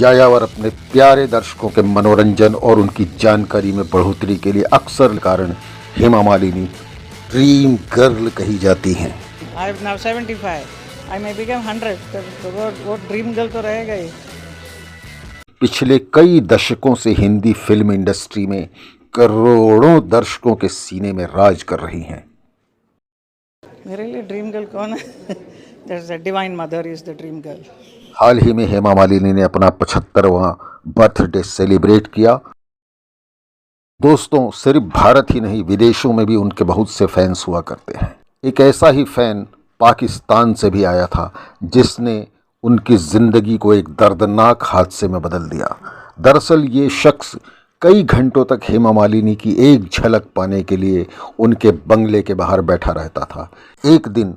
यायावर अपने प्यारे दर्शकों के मनोरंजन और उनकी जानकारी में बढ़ोतरी के लिए अक्सर कारण हेमा मालिनी ड्रीम गर्ल कही जाती हैं। I am now 75. I may become 100. तो वो ड्रीम गर्ल तो रहेगा ही। पिछले कई दशकों से हिंदी फिल्म इंडस्ट्री में करोड़ों दर्शकों के सीने में राज कर रही हैं। मेरे लिए ड्रीम गर्ल कौन है? There's a divine mother is the dream girl. हाल ही में हेमा मालिनी ने अपना 75वां बर्थडे सेलिब्रेट किया। दोस्तों, सिर्फ भारत ही नहीं, विदेशों में भी उनके बहुत से फैंस हुआ करते हैं। एक ऐसा ही फैन पाकिस्तान से भी आया था जिसने उनकी जिंदगी को एक दर्दनाक हादसे में बदल दिया। दरअसल ये शख्स कई घंटों तक हेमा मालिनी की एक झलक पाने के लिए उनके बंगले के बाहर बैठा रहता था। एक दिन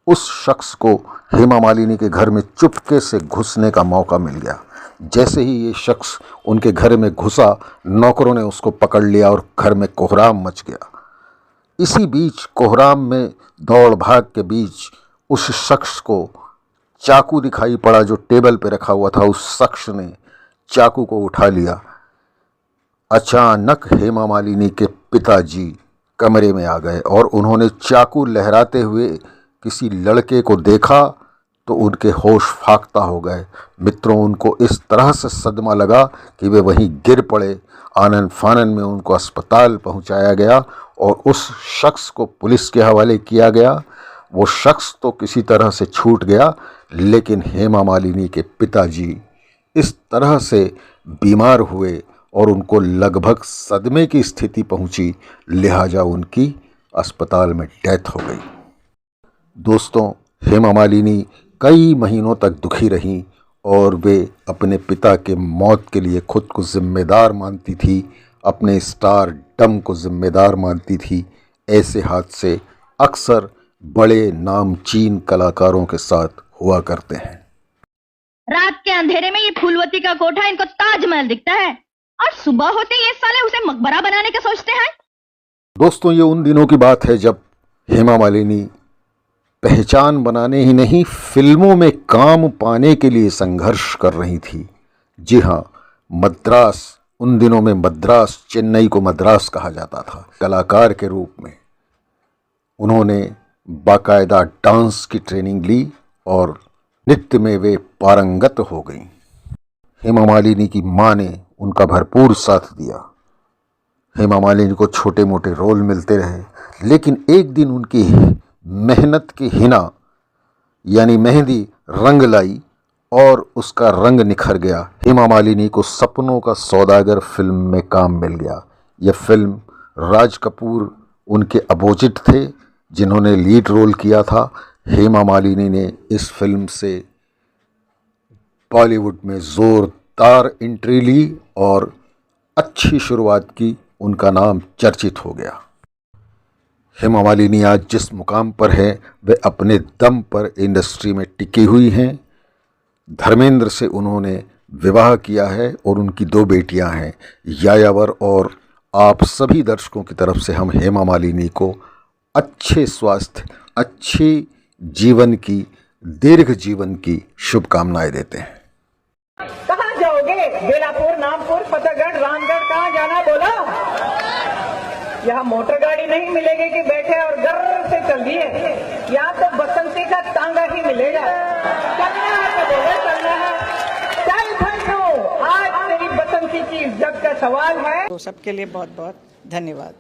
उस शख्स को हेमा मालिनी के घर में चुपके से घुसने का मौका मिल गया। जैसे ही ये शख्स उनके घर में घुसा, नौकरों ने उसको पकड़ लिया और घर में कोहराम मच गया। इसी बीच कोहराम में दौड़ भाग के बीच उस शख्स को चाकू दिखाई पड़ा जो टेबल पे रखा हुआ था। उस शख्स ने चाकू को उठा लिया। अचानक हेमा मालिनी के पिताजी कमरे में आ गए और उन्होंने चाकू लहराते हुए किसी लड़के को देखा तो उनके होश फाख्ता हो गए। मित्रों, उनको इस तरह से सदमा लगा कि वे वहीं गिर पड़े। आनन फानन में उनको अस्पताल पहुंचाया गया और उस शख्स को पुलिस के हवाले किया गया। वो शख्स तो किसी तरह से छूट गया, लेकिन हेमा मालिनी के पिताजी इस तरह से बीमार हुए और उनको लगभग सदमे की स्थिति पहुंची, लिहाजा उनकी अस्पताल में डेथ हो गई। दोस्तों, हेमा मालिनी कई महीनों तक दुखी रहीं और वे अपने पिता के मौत के लिए खुद को जिम्मेदार मानती थी, अपने स्टार डम को जिम्मेदार मानती थी। ऐसे हादसे अक्सर बड़े नामचीन कलाकारों के साथ हुआ करते हैं। रात के अंधेरे में ये फूलवती का कोठा इनको ताजमहल दिखता है और सुबह होते ये साले उसे मकबरा बनाने का सोचते हैं। दोस्तों, ये उन दिनों की बात है जब हेमा मालिनी पहचान बनाने ही नहीं, फिल्मों में काम पाने के लिए संघर्ष कर रही थी। जी हाँ, मद्रास, उन दिनों में मद्रास, चेन्नई को मद्रास कहा जाता था। कलाकार के रूप में उन्होंने बाकायदा डांस की ट्रेनिंग ली और नृत्य में वे पारंगत हो गईं। हेमा मालिनी की मां ने उनका भरपूर साथ दिया। हेमा मालिनी को छोटे मोटे रोल मिलते रहे, लेकिन एक दिन उनकी मेहनत की हिना यानी मेहंदी रंग लाई और उसका रंग निखर गया। हेमा मालिनी को सपनों का सौदागर फिल्म में काम मिल गया। यह फिल्म राज कपूर उनके अपोजिट थे जिन्होंने लीड रोल किया था। हेमा मालिनी ने इस फिल्म से बॉलीवुड में ज़ोरदार एंट्री ली और अच्छी शुरुआत की। उनका नाम चर्चित हो गया। हेमा मालिनी आज जिस मुकाम पर है, वे अपने दम पर इंडस्ट्री में टिकी हुई हैं। धर्मेंद्र से उन्होंने विवाह किया है और उनकी 2 बेटियां हैं, यायावर। और आप सभी दर्शकों की तरफ से हम हेमा मालिनी को अच्छे स्वास्थ्य, अच्छे जीवन की, दीर्घ जीवन की शुभकामनाएं देते हैं। कहाँ जाओगे? बेलापुर, नामपुर, फतेहगढ़, रामगढ़, कहाँ जाना बोला? यहाँ मोटर गाड़ी नहीं मिलेगी कि बैठे और गर्र से चल दिए। यहाँ तो बसंती का तांगा ही मिलेगा। चलना है तो बोले चलना है। चल भाइयों, आज तेरी बसंती की इज्जत का सवाल है। तो सबके लिए बहुत बहुत धन्यवाद।